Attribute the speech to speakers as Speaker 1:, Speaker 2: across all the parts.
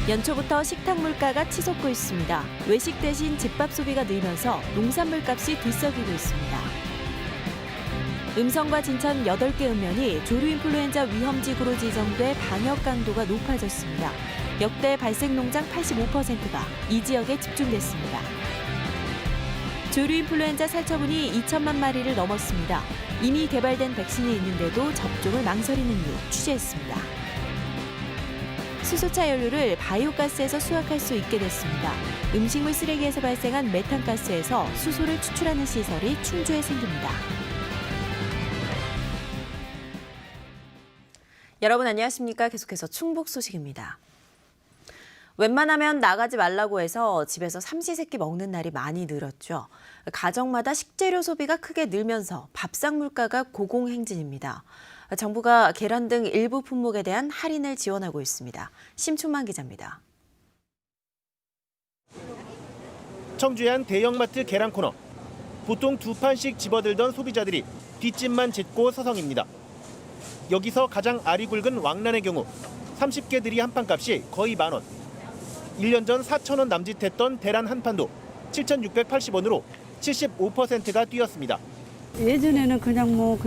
Speaker 1: 연초부터 식탁 물가가 치솟고 있습니다. 외식 대신 집밥 소비가 늘면서 농산물 값이 들썩이고 있습니다. 음성과 진천 8개 읍면이 조류 인플루엔자 위험지구로 지정돼 방역 강도가 높아졌습니다. 역대 발생 농장 85%가 이 지역에 집중됐습니다. 조류 인플루엔자 살처분이 2천만 마리를 넘었습니다. 이미 개발된 백신이 있는데도 접종을 망설이는 이유 취재했습니다. 수소차 연료를 바이오가스에서 수확할 수 있게 됐습니다. 음식물 쓰레기에서 발생한 메탄가스에서 수소를 추출하는 시설이 충주에 생깁니다. 여러분 안녕하십니까? 계속해서 충북 소식입니다. 웬만하면 나가지 말라고 해서 집에서 삼시세끼 먹는 날이 많이 늘었죠. 가정마다 식재료 소비가 크게 늘면서 밥상 물가가 고공행진입니다. 정부가 계란 등 일부 품목에 대한 할인을 지원하고 있습니다. 심춘만 기자입니다.
Speaker 2: 청주의 한 대형마트 계란 코너. 보통 2판씩 집어들던 소비자들이 뒷짐만 짓고 서성입니다. 여기서 가장 알이 굵은 왕란의 경우 30개들이 한 판 값이 거의 10,000원. 1년 전 4,000원 남짓했던 대란 한 판도 7,680원으로 75%가 뛰었습니다.
Speaker 3: 예전에는 그냥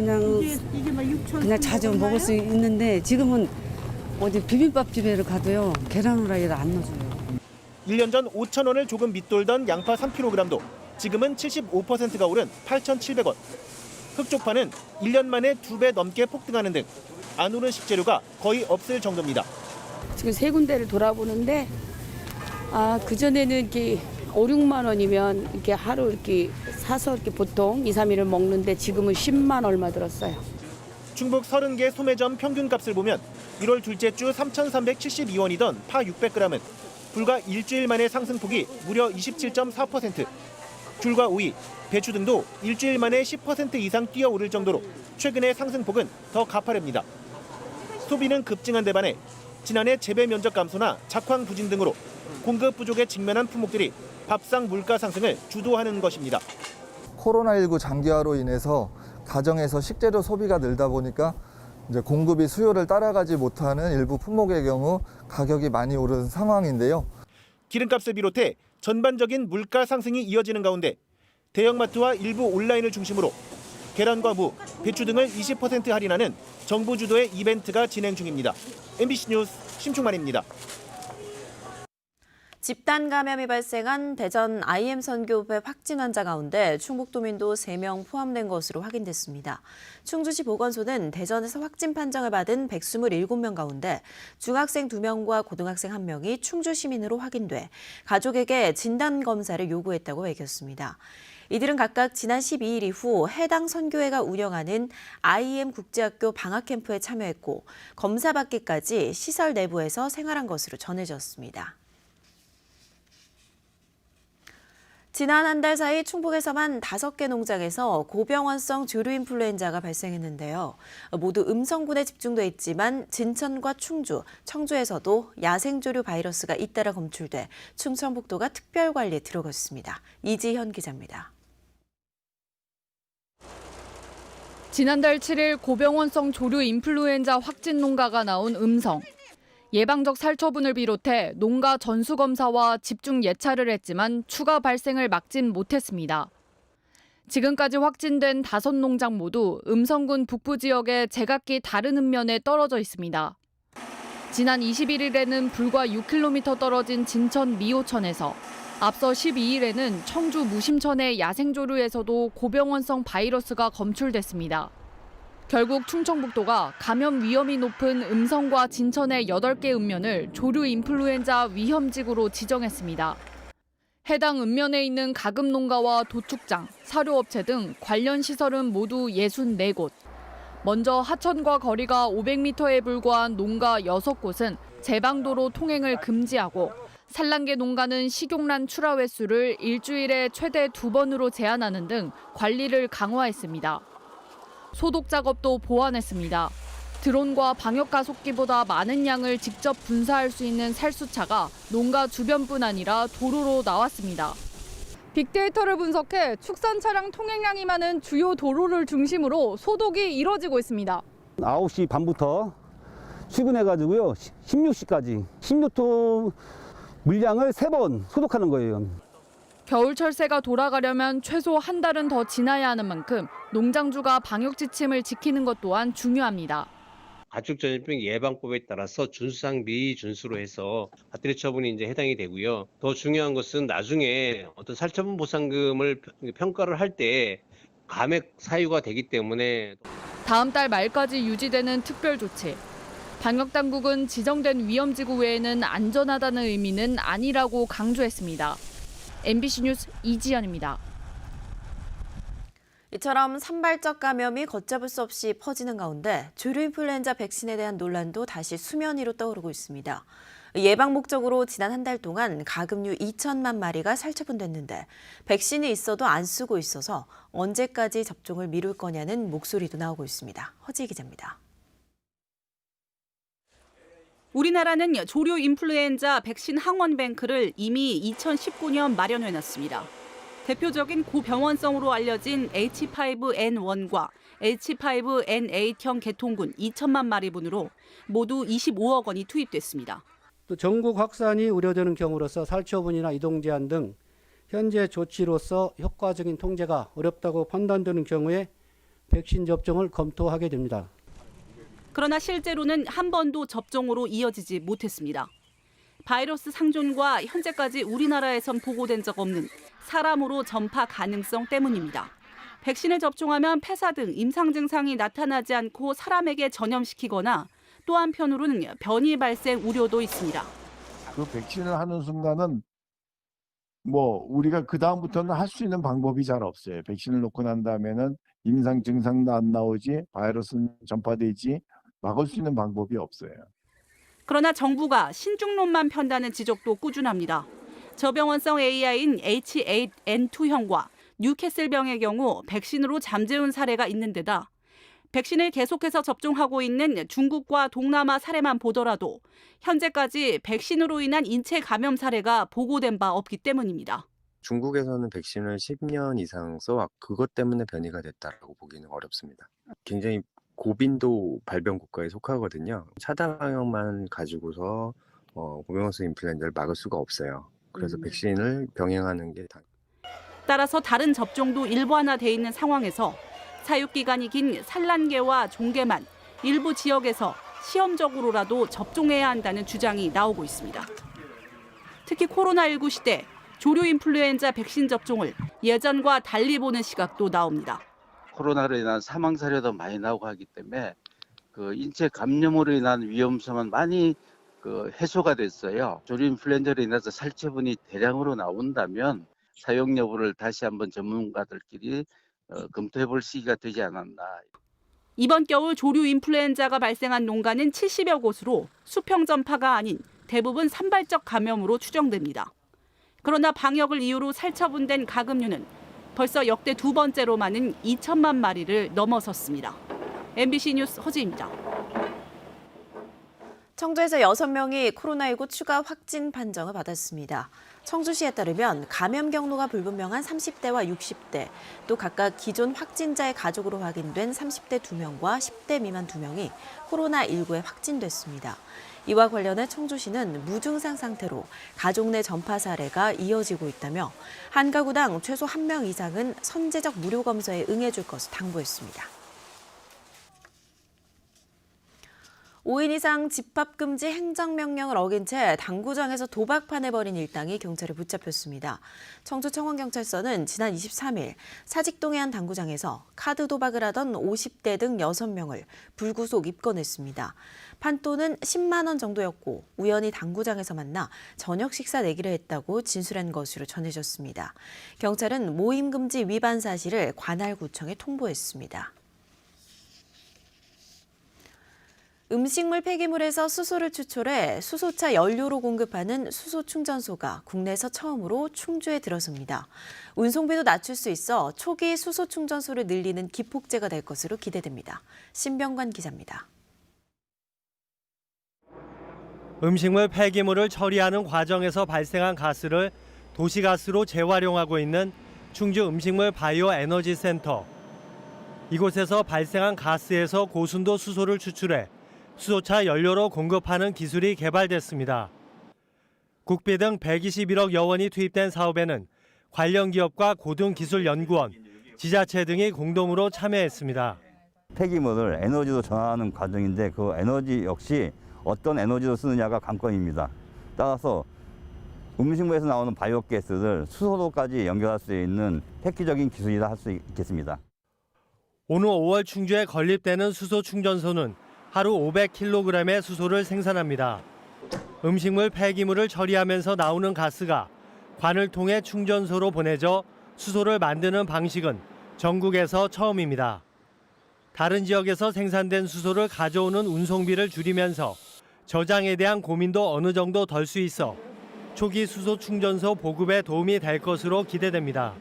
Speaker 3: 자주 먹을 수 있는데 지금은 어디 비빔밥집에 가도요 계란 후라이를 안 넣어줘요.
Speaker 2: 1년 전 5,000원을 조금 밑돌던 양파 3kg도 지금은 75%가 오른 8,700원. 흑족파는 1년 만에 2배 넘게 폭등하는 등 안 오른 식재료가 거의 없을 정도입니다.
Speaker 4: 지금 세 군데를 돌아보는데 그전에는 이렇게 5, 6만 원이면 이렇게 하루 이렇게 사서 이렇게 보통 2, 3일을 먹는데 지금은 10만 얼마 들었어요.
Speaker 2: 충북 30개 소매점 평균값을 보면 1월 둘째 주 3,372원이던 파 600g은 불과 일주일 만에 상승폭이 무려 27.4%. 귤과 오이, 배추 등도 일주일 만에 10% 이상 뛰어오를 정도로 최근의 상승폭은 더 가파릅니다. 소비는 급증한 데 반해 지난해 재배 면적 감소나 작황 부진 등으로 공급 부족에 직면한 품목들이 밥상 물가 상승을 주도하는 것입니다.
Speaker 5: 코로나19 장기화로 인해서 가정에서 식재료 소비가 늘다 보니까 이제 공급이 수요를 따라가지 못하는 일부 품목의 경우 가격이 많이 오른 상황인데요.
Speaker 2: 기름값을 비롯해 전반적인 물가 상승이 이어지는 가운데 대형마트와 일부 온라인을 중심으로 계란과 무, 배추 등을 20% 할인하는 정부 주도의 이벤트가 진행 중입니다. MBC 뉴스 심충만입니다.
Speaker 1: 집단 감염이 발생한 대전 IM 선교회 확진 환자 가운데 충북도민도 3명 포함된 것으로 확인됐습니다. 충주시 보건소는 대전에서 확진 판정을 받은 127명 가운데 중학생 2명과 고등학생 1명이 충주 시민으로 확인돼 가족에게 진단검사를 요구했다고 밝혔습니다. 이들은 각각 지난 12일 이후 해당 선교회가 운영하는 IM 국제학교 방학캠프에 참여했고 검사받기까지 시설 내부에서 생활한 것으로 전해졌습니다. 지난 한 달 사이 충북에서만 5개 농장에서 고병원성 조류 인플루엔자가 발생했는데요. 모두 음성군에 집중돼 있지만 진천과 충주, 청주에서도 야생조류 바이러스가 잇따라 검출돼 충청북도가 특별관리에 들어갔습니다. 이지현 기자입니다.
Speaker 6: 지난달 7일 고병원성 조류 인플루엔자 확진 농가가 나온 음성. 예방적 살처분을 비롯해 농가 전수검사와 집중 예찰을 했지만 추가 발생을 막진 못했습니다. 지금까지 확진된 5농장 모두 음성군 북부 지역의 제각기 다른 읍면에 떨어져 있습니다. 지난 21일에는 불과 6km 떨어진 진천 미호천에서, 앞서 12일에는 청주 무심천의 야생조류에서도 고병원성 바이러스가 검출됐습니다. 결국 충청북도가 감염 위험이 높은 음성과 진천의 8개 읍면을 조류 인플루엔자 위험지구로 지정했습니다. 해당 읍면에 있는 가금 농가와 도축장, 사료업체 등 관련 시설은 모두 64곳. 먼저 하천과 거리가 500m에 불과한 농가 6곳은 제방도로 통행을 금지하고 산란계 농가는 식용란 출하 횟수를 일주일에 최대 2번으로 제한하는 등 관리를 강화했습니다. 소독 작업도 보완했습니다. 드론과 방역 가속기보다 많은 양을 직접 분사할 수 있는 살수차가 농가 주변뿐 아니라 도로로 나왔습니다. 빅데이터를 분석해 축산 차량 통행량이 많은 주요 도로를 중심으로 소독이 이뤄지고 있습니다.
Speaker 7: 9시 반부터 출근해가지고요 16시까지 16톤 물량을 3번 소독하는 거예요.
Speaker 6: 겨울철새가 돌아가려면 최소 한 달은 더 지나야 하는 만큼 농장주가 방역 지침을 지키는 것 또한 중요합니다.
Speaker 8: 가축전염병 예방법에 따라서 준수상 미준수로 해서 과태료 처분이 이제 해당이 되고요. 더 중요한 것은 나중에 어떤 살처분 보상금을 평가를 할 때 감액 사유가 되기 때문에
Speaker 6: 다음 달 말까지 유지되는 특별 조치. 방역 당국은 지정된 위험지구 외에는 안전하다는 의미는 아니라고 강조했습니다. MBC 뉴스 이지연입니다.
Speaker 1: 이처럼 산발적 감염이 걷잡을 수 없이 퍼지는 가운데 조류 인플루엔자 백신에 대한 논란도 다시 수면 위로 떠오르고 있습니다. 예방 목적으로 지난 한 달 동안 가금류 2천만 마리가 살처분됐는데 백신이 있어도 안 쓰고 있어서 언제까지 접종을 미룰 거냐는 목소리도 나오고 있습니다. 허지희 기자입니다.
Speaker 9: 우리나라는 조류 인플루엔자 백신 항원 뱅크를 이미 2019년 마련해놨습니다. 대표적인 고병원성으로 알려진 H5N1과 H5N8형 개통군 2천만 마리분으로 모두 25억 원이 투입됐습니다.
Speaker 10: 또 전국 확산이 우려되는 경우로서 살처분이나 이동 제한 등 현재 조치로서 효과적인 통제가 어렵다고 판단되는 경우에 백신 접종을 검토하게 됩니다.
Speaker 9: 그러나 실제로는 한 번도 접종으로 이어지지 못했습니다. 바이러스 상존과 현재까지 우리나라에선 보고된 적 없는 사람으로 전파 가능성 때문입니다. 백신을 접종하면 폐사 등 임상 증상이 나타나지 않고 사람에게 전염시키거나 또 한편으로는 변이 발생 우려도 있습니다.
Speaker 11: 그 백신을 하는 순간은 우리가 그 다음부터는 할 수 있는 방법이 잘 없어요. 백신을 놓고 난 다음에는 임상 증상도 안 나오지, 바이러스는 전파되지 막을 수 있는 방법이 없어요.
Speaker 9: 그러나 정부가 신중론만 편다는 지적도 꾸준합니다. 저병원성 AI인 H8N2형과 뉴캐슬병의 경우 백신으로 잠재운 사례가 있는 데다 백신을 계속해서 접종하고 있는 중국과 동남아 사례만 보더라도 현재까지 백신으로 인한 인체 감염 사례가 보고된 바 없기 때문입니다.
Speaker 12: 중국에서는 백신을 10년 이상 써왔고 그것 때문에 변이가 됐다고 보기는 어렵습니다. 굉장히 고빈도 발병 국가에 속하거든요. 차단 방역만 가지고서 고병원성 인플루엔자를 막을 수가 없어요. 그래서 백신을 병행하는 게
Speaker 9: 따라서 다른 접종도 일반화돼 있는 상황에서 사육 기간이 긴 산란계와 종계만 일부 지역에서 시험적으로라도 접종해야 한다는 주장이 나오고 있습니다. 특히 코로나19 시대 조류 인플루엔자 백신 접종을 예전과 달리 보는 시각도 나옵니다.
Speaker 13: 코로나로 인한 사망 사례도 많이 나오고 하기 때문에 그 인체 감염으로 인한 위험성은 많이 해소가 됐어요. 조류 인플루엔자로 인해서 살처분이 대량으로 나온다면 사용 여부를 다시 한번 전문가들끼리 검토해볼 시기가 되지 않았나.
Speaker 9: 이번 겨울 조류 인플루엔자가 발생한 농가는 70여 곳으로 수평 전파가 아닌 대부분 산발적 감염으로 추정됩니다. 그러나 방역을 이유로 살처분된 가금류는 벌써 역대 두 번째로 많은 2천만 마리를 넘어섰습니다. MBC 뉴스 허지입니다.
Speaker 1: 청주에서 6명이 코로나19 추가 확진 판정을 받았습니다. 청주시에 따르면 감염 경로가 불분명한 30대와 60대, 또 각각 기존 확진자의 가족으로 확인된 30대 2명과 10대 미만 2명이 코로나19에 확진됐습니다. 이와 관련해 청주시는 무증상 상태로 가족 내 전파 사례가 이어지고 있다며 한 가구당 최소 1명 이상은 선제적 무료 검사에 응해줄 것을 당부했습니다. 5인 이상 집합금지 행정명령을 어긴 채 당구장에서 도박판을 벌인 일당이 경찰에 붙잡혔습니다. 청주 청원경찰서는 지난 23일 사직동의 한 당구장에서 카드 도박을 하던 50대 등 6명을 불구속 입건했습니다. 판돈은 10만 원 정도였고 우연히 당구장에서 만나 저녁 식사 내기를 했다고 진술한 것으로 전해졌습니다. 경찰은 모임금지 위반 사실을 관할구청에 통보했습니다. 음식물 폐기물에서 수소를 추출해 수소차 연료로 공급하는 수소 충전소가 국내에서 처음으로 충주에 들어섭니다. 운송비도 낮출 수 있어 초기 수소 충전소를 늘리는 기폭제가 될 것으로 기대됩니다. 신병관 기자입니다.
Speaker 14: 음식물 폐기물을 처리하는 과정에서 발생한 가스를 도시가스로 재활용하고 있는 충주 음식물 바이오 에너지 센터. 이곳에서 발생한 가스에서 고순도 수소를 추출해 수소차 연료로 공급하는 기술이 개발됐습니다. 국비 등 121억여 원이 투입된 사업에는 관련 기업과 고등기술연구원, 지자체 등이 공동으로 참여했습니다.
Speaker 15: 폐기물을 에너지로 전환하는 과정인데 그 에너지 역시 어떤 에너지로 쓰느냐가 관건입니다. 따라서 음식물에서 나오는 바이오가스를 수소로까지 연결할 수 있는 획기적인 기술이라 할 수 있겠습니다.
Speaker 14: 오는 5월 충주에 건립되는 수소 충전소는 하루 500kg의 수소를 생산합니다. 음식물 폐기물을 처리하면서 나오는 가스가 관을 통해 충전소로 보내져 수소를 만드는 방식은 전국에서 처음입니다. 다른 지역에서 생산된 수소를 가져오는 운송비를 줄이면서 저장에 대한 고민도 어느 정도 덜 수 있어 초기 수소 충전소 보급에 도움이 될 것으로 기대됩니다.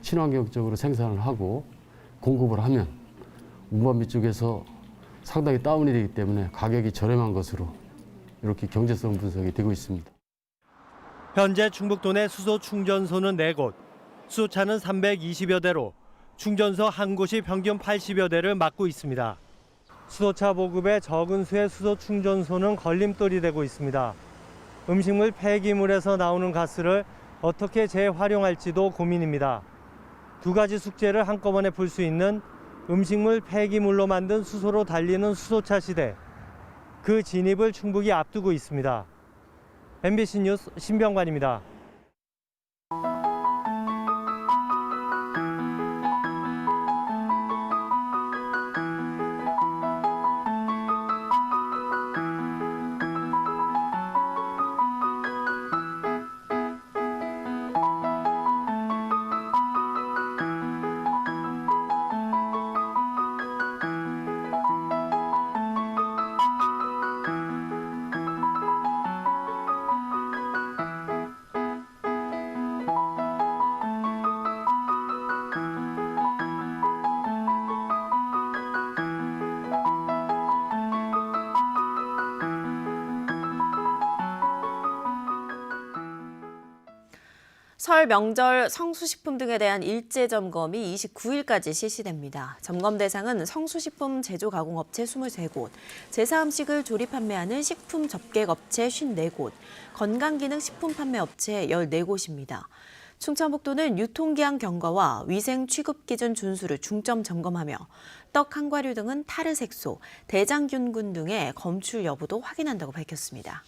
Speaker 16: 친환경적으로 생산을 하고 공급을 하면 운반비 쪽에서 상당히 다운이 되기 때문에 가격이 저렴한 것으로 이렇게 경제성 분석이 되고 있습니다.
Speaker 14: 현재 충북도 내 수소 충전소는 4곳, 수소차는 320여 대로 충전소 한 곳이 평균 80여 대를 맡고 있습니다. 수소차 보급에 적은 수의 수소 충전소는 걸림돌이 되고 있습니다. 음식물 폐기물에서 나오는 가스를 어떻게 재활용할지도 고민입니다. 두 가지 숙제를 한꺼번에 풀 수 있는 음식물 폐기물로 만든 수소로 달리는 수소차 시대. 그 진입을 충북이 앞두고 있습니다. MBC 뉴스 신병관입니다.
Speaker 1: 설 명절 성수식품 등에 대한 일제 점검이 29일까지 실시됩니다. 점검 대상은 성수식품 제조가공업체 23곳, 제사음식을 조리 판매하는 식품 접객업체 54곳, 건강기능식품 판매업체 14곳입니다. 충청북도는 유통기한 경과와 위생 취급 기준 준수를 중점 점검하며 떡, 한과류 등은 타르색소, 대장균군 등의 검출 여부도 확인한다고 밝혔습니다.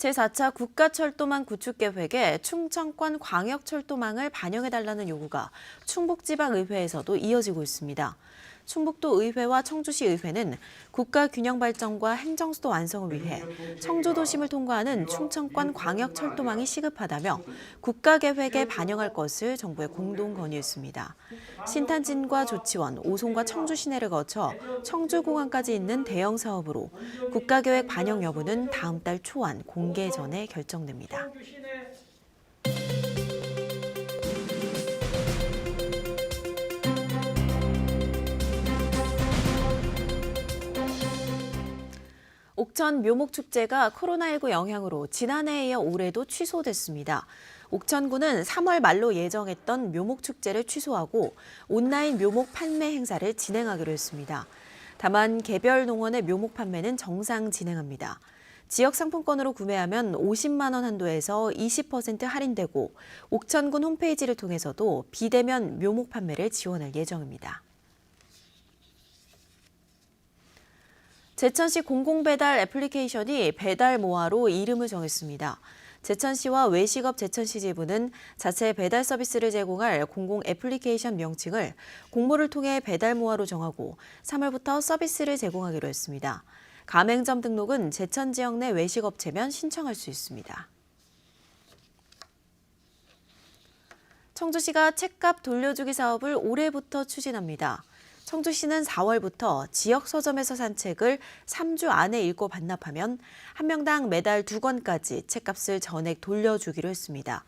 Speaker 1: 제4차 국가철도망 구축계획에 충청권 광역철도망을 반영해달라는 요구가 충북지방의회에서도 이어지고 있습니다. 충북도 의회와 청주시 의회는 국가균형 발전과 행정수도 완성을 위해 청주도심을 통과하는 충청권 광역철도망이 시급하다며 국가계획에 반영할 것을 정부에 공동 건의했습니다. 신탄진과 조치원, 오송과 청주 시내를 거쳐 청주공항까지 있는 대형 사업으로 국가계획 반영 여부는 다음 달 초안 공개 전에 결정됩니다. 옥천 묘목축제가 코로나19 영향으로 지난해에 이어 올해도 취소됐습니다. 옥천군은 3월 말로 예정했던 묘목축제를 취소하고 온라인 묘목 판매 행사를 진행하기로 했습니다. 다만 개별 농원의 묘목 판매는 정상 진행합니다. 지역 상품권으로 구매하면 50만 원 한도에서 20% 할인되고 옥천군 홈페이지를 통해서도 비대면 묘목 판매를 지원할 예정입니다. 제천시 공공배달 애플리케이션이 배달모아로 이름을 정했습니다. 제천시와 외식업 제천시 지부는 자체 배달 서비스를 제공할 공공 애플리케이션 명칭을 공모를 통해 배달모아로 정하고 3월부터 서비스를 제공하기로 했습니다. 가맹점 등록은 제천 지역 내 외식업체면 신청할 수 있습니다. 청주시가 책값 돌려주기 사업을 올해부터 추진합니다. 청주시는 4월부터 지역 서점에서 산 책을 3주 안에 읽고 반납하면 한 명당 매달 2권까지 책값을 전액 돌려주기로 했습니다.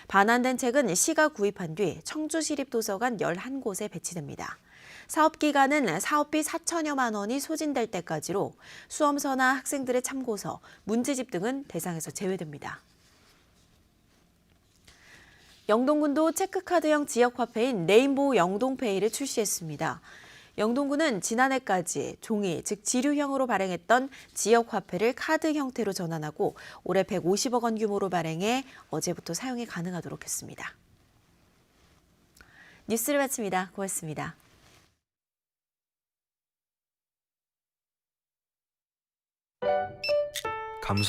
Speaker 1: 반환된 책은 시가 구입한 뒤 청주시립도서관 11곳에 배치됩니다. 사업기간은 사업비 4천여만 원이 소진될 때까지로 수험서나 학생들의 참고서, 문제집 등은 대상에서 제외됩니다. 영동군도 체크카드형 지역화폐인 레인보우 영동페이를 출시했습니다. 영동구는 지난해까지 종이, 즉 지류형으로 발행했던 지역 화폐를 카드 형태로 전환하고 올해 150억 원 규모로 발행해 어제부터 사용이 가능하도록 했습니다. 뉴스를 마칩니다. 고맙습니다.
Speaker 17: 감성